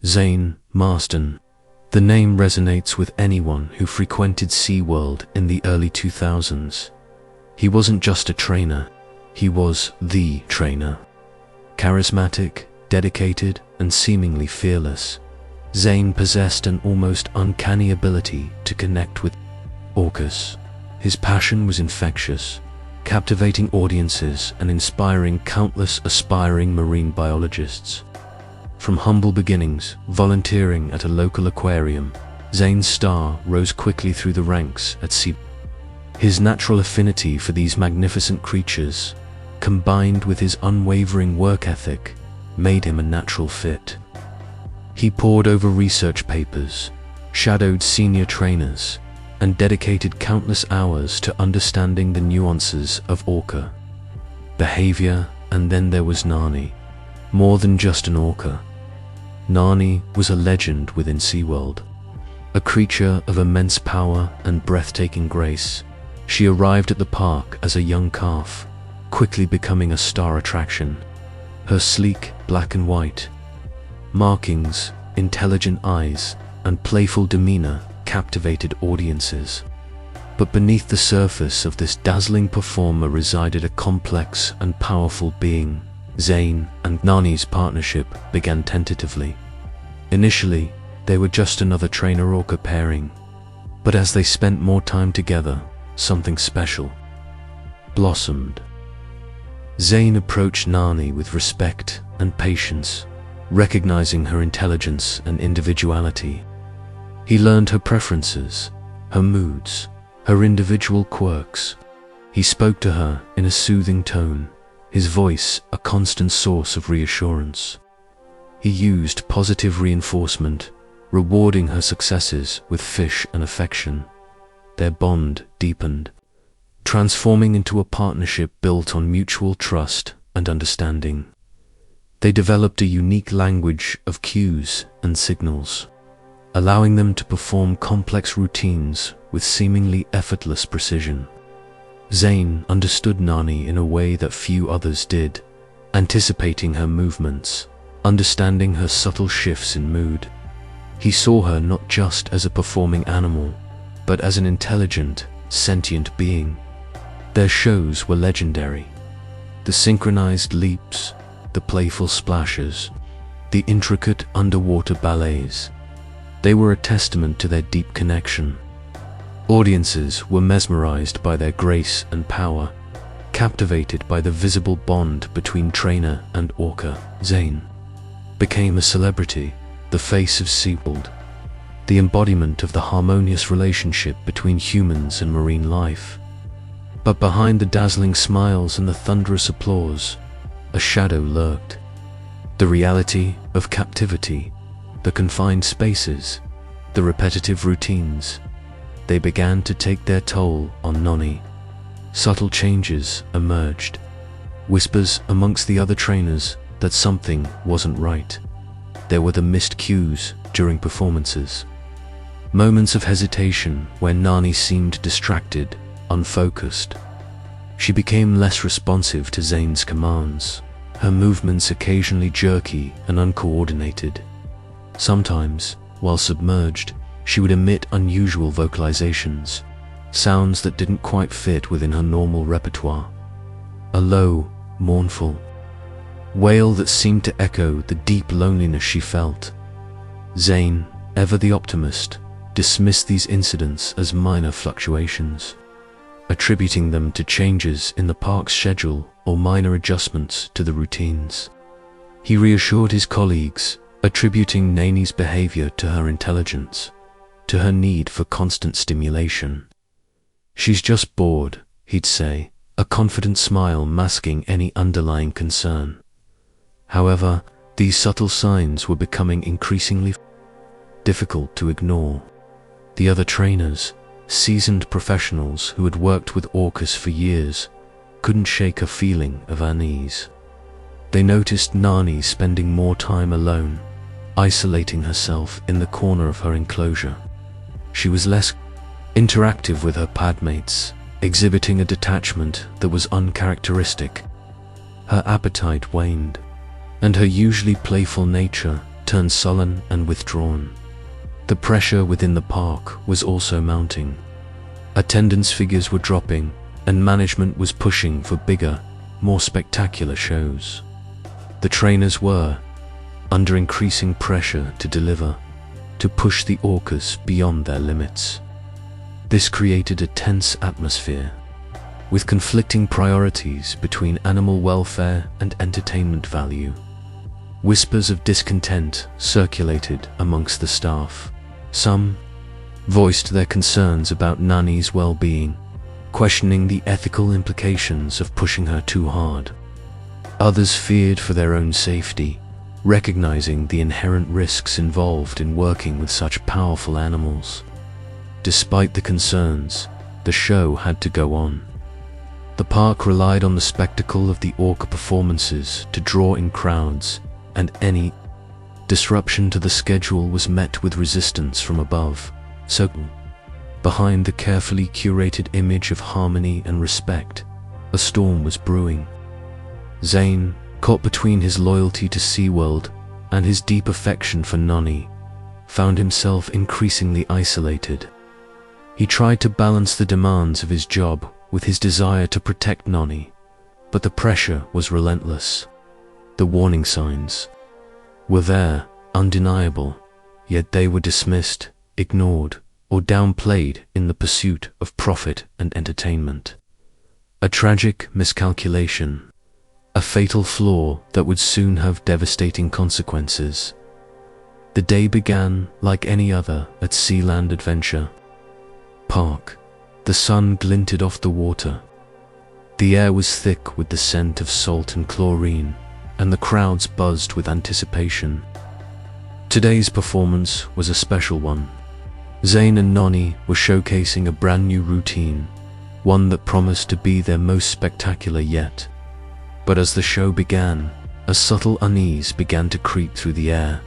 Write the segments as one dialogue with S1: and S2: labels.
S1: Zayne, Marston. The name resonates with anyone who frequented SeaWorld in the early 2000s. He wasn't just a trainer, he was the trainer. Charismatic, dedicated, and seemingly fearless, Zayne possessed an almost uncanny ability to connect with orcas. His passion was infectious, captivating audiences and inspiring countless aspiring marine biologists. From humble beginnings, volunteering at a local aquarium, Zayne's star rose quickly through the ranks at SeaWorld. His natural affinity for these magnificent creatures, combined with his unwavering work ethic, made him a natural fit. He pored over research papers, shadowed senior trainers, and dedicated countless hours to understanding the nuances of orca behavior. And then there was Nani. More than just an orca, Nani was a legend within SeaWorld. A creature of immense power and breathtaking grace, she arrived at the park as a young calf, quickly becoming a star attraction. Her sleek black and white markings, intelligent eyes, and playful demeanor captivated audiences. But beneath the surface of this dazzling performer resided a complex and powerful being. Zayne and Nani's partnership began tentatively. Initially, they were just another trainer-orca pairing, but as they spent more time together, something special blossomed. Zayne approached Nani with respect and patience, recognizing her intelligence and individuality. He learned her preferences, her moods, her individual quirks. He spoke to her in a soothing tone, his voice a constant source of reassurance. He used positive reinforcement, rewarding her successes with fish and affection. Their bond deepened, transforming into a partnership built on mutual trust and understanding. They developed a unique language of cues and signals, allowing them to perform complex routines with seemingly effortless precision. Zayne understood Nani in a way that few others did, anticipating her movements, understanding her subtle shifts in mood. He saw her not just as a performing animal, but as an intelligent, sentient being. Their shows were legendary. The synchronized leaps, the playful splashes, the intricate underwater ballets. They were a testament to their deep connection. Audiences were mesmerized by their grace and power, captivated by the visible bond between trainer and orca. Zayne became a celebrity, the face of SeaWorld, the embodiment of the harmonious relationship between humans and marine life. But behind the dazzling smiles and the thunderous applause, a shadow lurked. The reality of captivity, the confined spaces, the repetitive routines. They began to take their toll on Nani. Subtle changes emerged, whispers amongst the other trainers that something wasn't right. There were the missed cues during performances, moments of hesitation where Nani seemed distracted, unfocused. She became less responsive to Zayne's commands, her movements occasionally jerky and uncoordinated. Sometimes, while submerged, she would emit unusual vocalizations, sounds that didn't quite fit within her normal repertoire. A low, mournful wail that seemed to echo the deep loneliness she felt. Zayne, ever the optimist, dismissed these incidents as minor fluctuations, attributing them to changes in the park's schedule or minor adjustments to the routines. He reassured his colleagues, attributing Nani's behavior to her intelligence, to her need for constant stimulation. "She's just bored," he'd say, a confident smile masking any underlying concern. However, these subtle signs were becoming increasingly difficult to ignore. The other trainers, seasoned professionals who had worked with orcas for years, couldn't shake a feeling of unease. They noticed Nani spending more time alone, isolating herself in the corner of her enclosure. She was less interactive with her padmates, exhibiting a detachment that was uncharacteristic. Her appetite waned, and her usually playful nature turned sullen and withdrawn. The pressure within the park was also mounting. Attendance figures were dropping, and management was pushing for bigger, more spectacular shows. The trainers were under increasing pressure to deliver, to push the orcas beyond their limits. This created a tense atmosphere, with conflicting priorities between animal welfare and entertainment value. Whispers of discontent circulated amongst the staff. Some voiced their concerns about Nani's well-being, questioning the ethical implications of pushing her too hard. Others feared for their own safety, recognizing the inherent risks involved in working with such powerful animals. Despite the concerns, the show had to go on. The park relied on the spectacle of the orca performances to draw in crowds, and any disruption to the schedule was met with resistance from above. So, behind the carefully curated image of harmony and respect, a storm was brewing. Zayne, caught between his loyalty to SeaWorld and his deep affection for Nani, found himself increasingly isolated. He tried to balance the demands of his job with his desire to protect Nani, but the pressure was relentless. The warning signs were there, undeniable, yet they were dismissed, ignored, or downplayed in the pursuit of profit and entertainment. A tragic miscalculation, a fatal flaw that would soon have devastating consequences. The day began like any other at Sealand Adventure Park. The sun glinted off the water. The air was thick with the scent of salt and chlorine, and the crowds buzzed with anticipation. Today's performance was a special one. Zayne and Nani were showcasing a brand new routine, one that promised to be their most spectacular yet. But as the show began, a subtle unease began to creep through the air,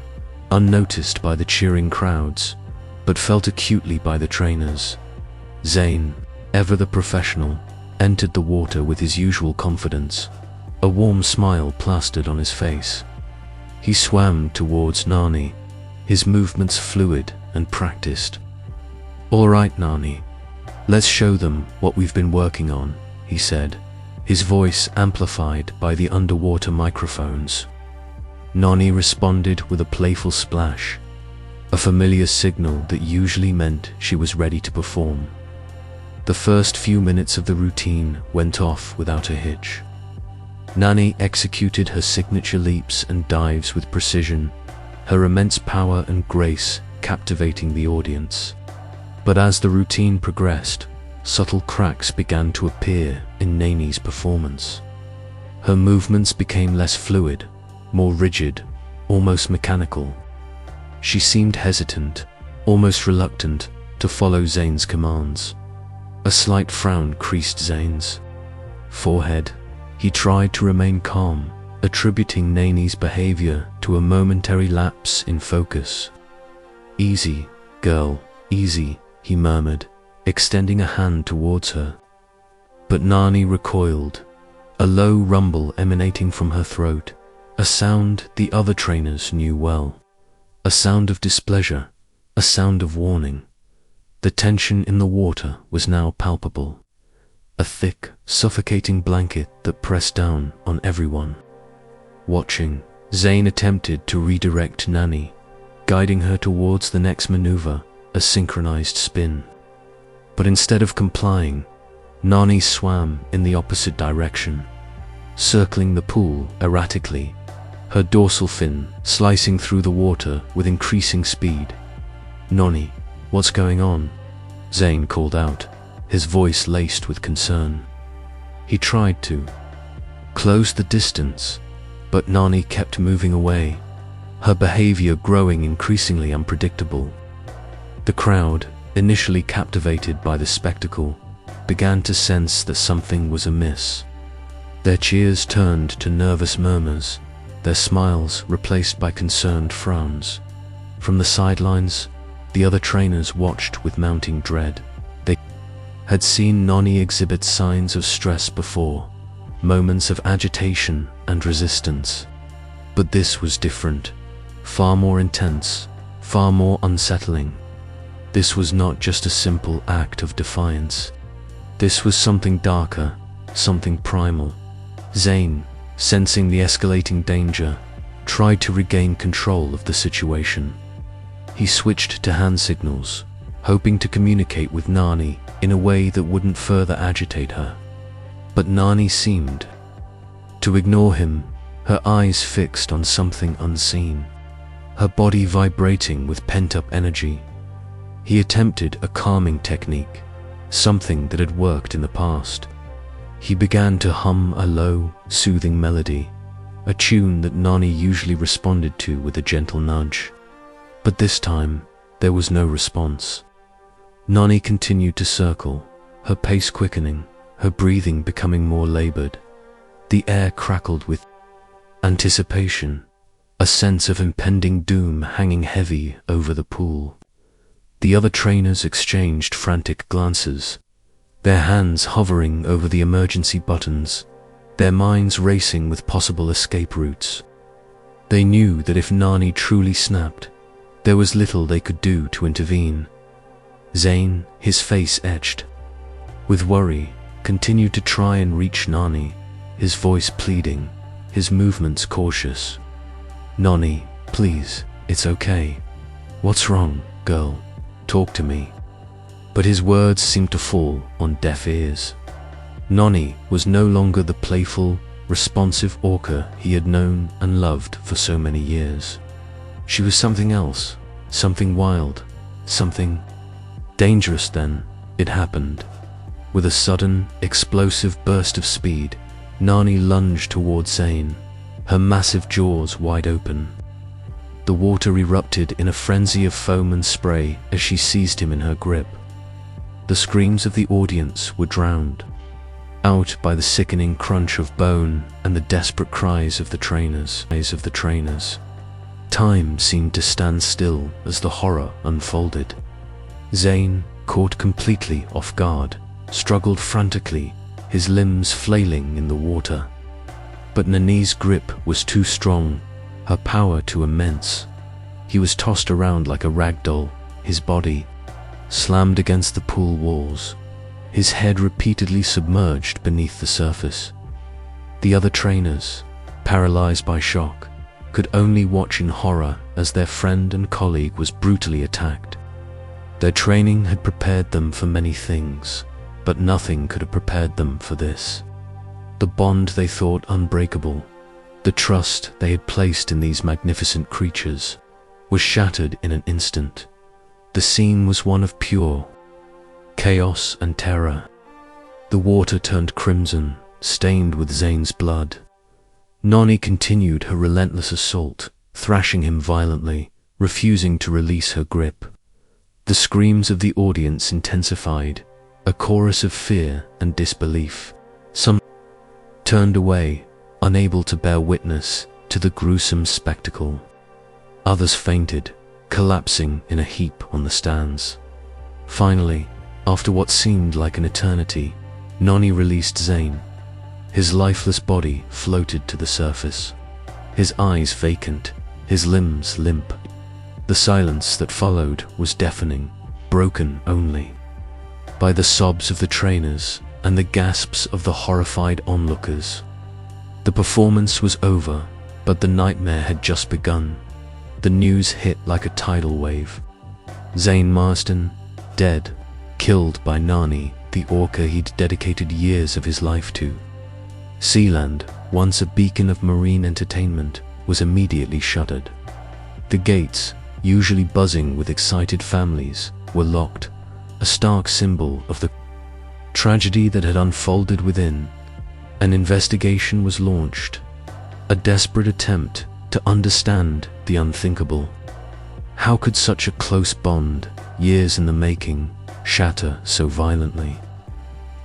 S1: unnoticed by the cheering crowds, but felt acutely by the trainers. Zayne, ever the professional, entered the water with his usual confidence, a warm smile plastered on his face. He swam towards Nani, his movements fluid and practiced. "All right, Nani, let's show them what we've been working on," he said, his voice amplified by the underwater microphones. Nani responded with a playful splash, a familiar signal that usually meant she was ready to perform. The first few minutes of the routine went off without a hitch. Nani executed her signature leaps and dives with precision, her immense power and grace captivating the audience. But as the routine progressed, subtle cracks began to appear in Nani's performance. Her movements became less fluid, more rigid, almost mechanical. She seemed hesitant, almost reluctant, to follow Zayne's commands. A slight frown creased Zayne's forehead. He tried to remain calm, attributing Nani's behavior to a momentary lapse in focus. "Easy, girl, easy," he murmured, extending a hand towards her. But Nani recoiled, a low rumble emanating from her throat, a sound the other trainers knew well. A sound of displeasure, a sound of warning. The tension in the water was now palpable, a thick, suffocating blanket that pressed down on everyone. Watching, Zayne attempted to redirect Nani, guiding her towards the next maneuver, a synchronized spin. But instead of complying, Nani swam in the opposite direction, circling the pool erratically, her dorsal fin slicing through the water with increasing speed. "Nani, what's going on?" Zayne called out, his voice laced with concern. He tried to close the distance, but Nani kept moving away, her behavior growing increasingly unpredictable. The crowd, initially captivated by the spectacle, began to sense that something was amiss. Their cheers turned to nervous murmurs, their smiles replaced by concerned frowns. From the sidelines, the other trainers watched with mounting dread. They had seen Nani exhibit signs of stress before, moments of agitation and resistance. But this was different. far more intense, far more unsettling. This was not just a simple act of defiance. This was something darker, something primal. Zayne, sensing the escalating danger, tried to regain control of the situation. He switched to hand signals, hoping to communicate with Nani in a way that wouldn't further agitate her. But Nani seemed to ignore him, her eyes fixed on something unseen, her body vibrating with pent-up energy. He attempted a calming technique, something that had worked in the past. He began to hum a low, soothing melody, a tune that Nani usually responded to with a gentle nudge. But this time, there was no response. Nani continued to circle, her pace quickening, her breathing becoming more labored. The air crackled with anticipation, a sense of impending doom hanging heavy over the pool. The other trainers exchanged frantic glances, their hands hovering over the emergency buttons, their minds racing with possible escape routes. They knew that if Nani truly snapped, there was little they could do to intervene. Zayne, his face etched with worry, continued to try and reach Nani, his voice pleading, his movements cautious. "Nani, please, it's okay. What's wrong, girl? Talk to me." But his words seemed to fall on deaf ears. Nani was no longer the playful, responsive Orca he had known and loved for so many years. She was something else, something wild, something dangerous. Then it happened. With a sudden, explosive burst of speed, Nani lunged towards Zayne, her massive jaws wide open. The water erupted in a frenzy of foam and spray as she seized him in her grip. The screams of the audience were drowned out by the sickening crunch of bone and the desperate cries of the trainers. Time seemed to stand still as the horror unfolded. Zayne, caught completely off guard, struggled frantically, his limbs flailing in the water. But Nani's grip was too strong, her power too immense. He was tossed around like a rag doll, his body slammed against the pool walls, his head repeatedly submerged beneath the surface. The other trainers, paralyzed by shock, could only watch in horror as their friend and colleague was brutally attacked. Their training had prepared them for many things, but nothing could have prepared them for this. The bond they thought unbreakable, the trust they had placed in these magnificent creatures, was shattered in an instant. The scene was one of pure chaos and terror. The water turned crimson, stained with Zayne's blood. Nani continued her relentless assault, thrashing him violently, refusing to release her grip. The screams of the audience intensified, a chorus of fear and disbelief. Some turned away, unable to bear witness to the gruesome spectacle. Others fainted, collapsing in a heap on the stands. Finally, after what seemed like an eternity, Nani released Zayne. His lifeless body floated to the surface, his eyes vacant, his limbs limp. The silence that followed was deafening, broken only by the sobs of the trainers and the gasps of the horrified onlookers. The performance was over, but the nightmare had just begun. The news hit like a tidal wave. Zayne Marston, dead, killed by Nani, the Orca he'd dedicated years of his life to. Sealand, once a beacon of marine entertainment, was immediately shuttered. The gates, usually buzzing with excited families, were locked, a stark symbol of the tragedy that had unfolded within. An investigation was launched, a desperate attempt to understand the unthinkable. How could such a close bond, years in the making, shatter so violently?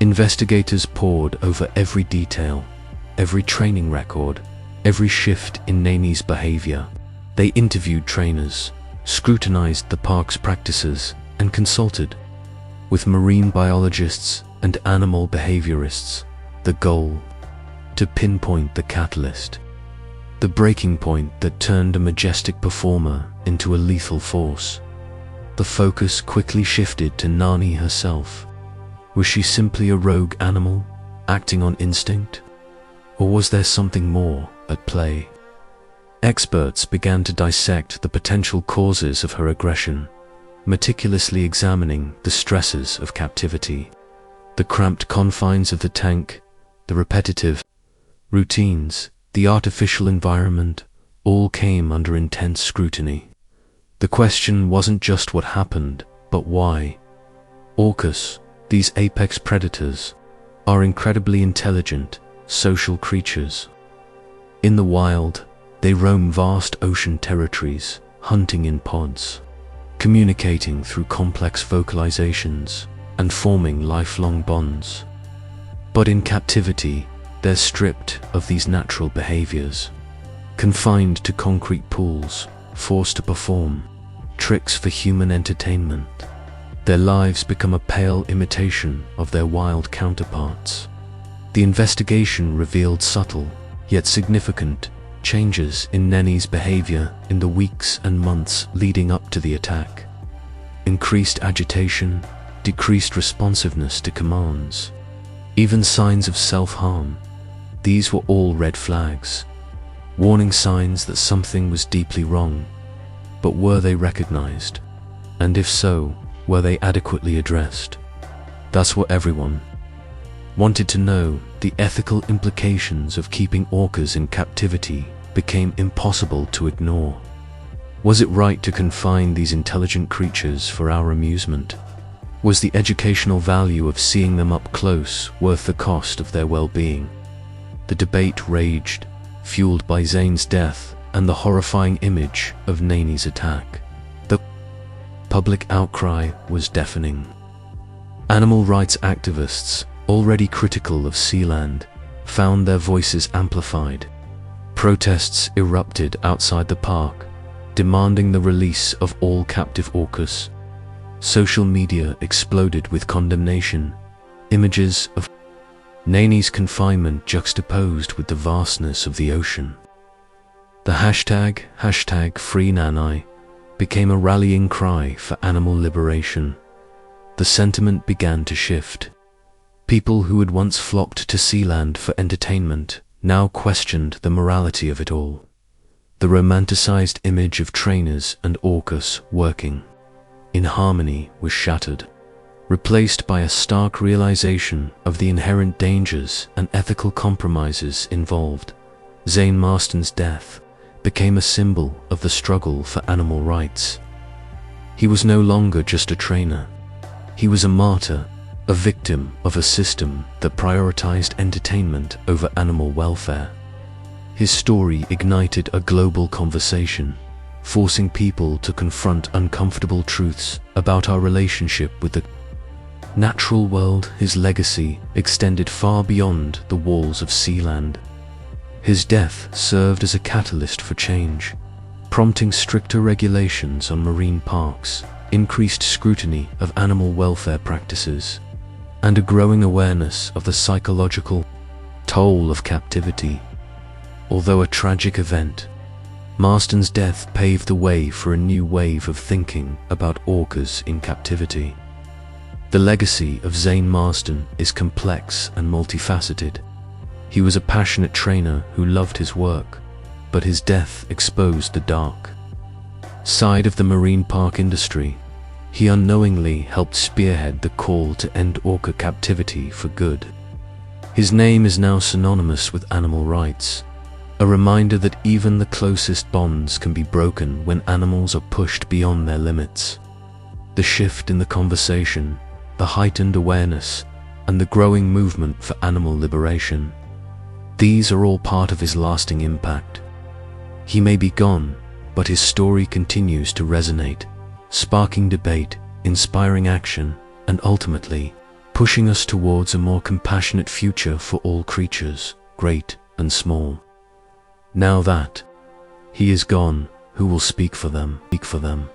S1: Investigators pored over every detail, every training record, every shift in Nani's behavior. They interviewed trainers, scrutinized the park's practices, and consulted with marine biologists and animal behaviorists, the goal to pinpoint the catalyst. the breaking point that turned a majestic performer into a lethal force. The focus quickly shifted to Nani herself. Was she simply a rogue animal, acting on instinct? Or was there something more at play? Experts began to dissect the potential causes of her aggression, meticulously examining the stresses of captivity. The cramped confines of the tank, the repetitive routines, the artificial environment, all came under intense scrutiny. The question wasn't just what happened, but why. Orcas, these apex predators, are incredibly intelligent, social creatures. In the wild, they roam vast ocean territories, hunting in pods, communicating through complex vocalizations, and forming lifelong bonds. But in captivity, they're stripped of these natural behaviors, confined to concrete pools, forced to perform tricks for human entertainment. Their lives become a pale imitation of their wild counterparts. The investigation revealed subtle, yet significant, changes in Neni's behavior in the weeks and months leading up to the attack. Increased agitation, decreased responsiveness to commands, even signs of self-harm. These were all red flags, warning signs that something was deeply wrong. But were they recognized? And if so, were they adequately addressed? That's what everyone wanted to know. The ethical implications of keeping orcas in captivity became impossible to ignore. Was it right to confine these intelligent creatures for our amusement? Was the educational value of seeing them up close worth the cost of their well-being? The debate raged, fueled by Zayne's death and the horrifying image of Neni's attack. The public outcry was deafening. Animal rights activists, already critical of Sealand, found their voices amplified. Protests erupted outside the park, demanding the release of all captive orcas. Social media exploded with condemnation, images of Neni's confinement juxtaposed with the vastness of the ocean. The hashtag #FreeNani became a rallying cry for animal liberation. The sentiment began to shift. People who had once flocked to Sealand for entertainment now questioned the morality of it all. The romanticized image of trainers and orcas working in harmony was shattered, replaced by a stark realization of the inherent dangers and ethical compromises involved. Zayne Marston's death became a symbol of the struggle for animal rights. He was no longer just a trainer. He was a martyr, a victim of a system that prioritized entertainment over animal welfare. His story ignited a global conversation, forcing people to confront uncomfortable truths about our relationship with the natural world. His legacy extended far beyond the walls of Sealand. His death served as a catalyst for change, prompting stricter regulations on marine parks, increased scrutiny of animal welfare practices, and a growing awareness of the psychological toll of captivity. Although a tragic event, Marston's death paved the way for a new wave of thinking about orcas in captivity. The legacy of Zayne Marston is complex and multifaceted. He was a passionate trainer who loved his work, but his death exposed the dark side of the marine park industry. He unknowingly helped spearhead the call to end orca captivity for good. His name is now synonymous with animal rights, a reminder that even the closest bonds can be broken when animals are pushed beyond their limits. The shift in the conversation, the heightened awareness, and the growing movement for animal liberation, these are all part of his lasting impact. He may be gone, but his story continues to resonate, sparking debate, inspiring action, and ultimately pushing us towards a more compassionate future for all creatures, great and small. Now that he is gone, who will speak for them?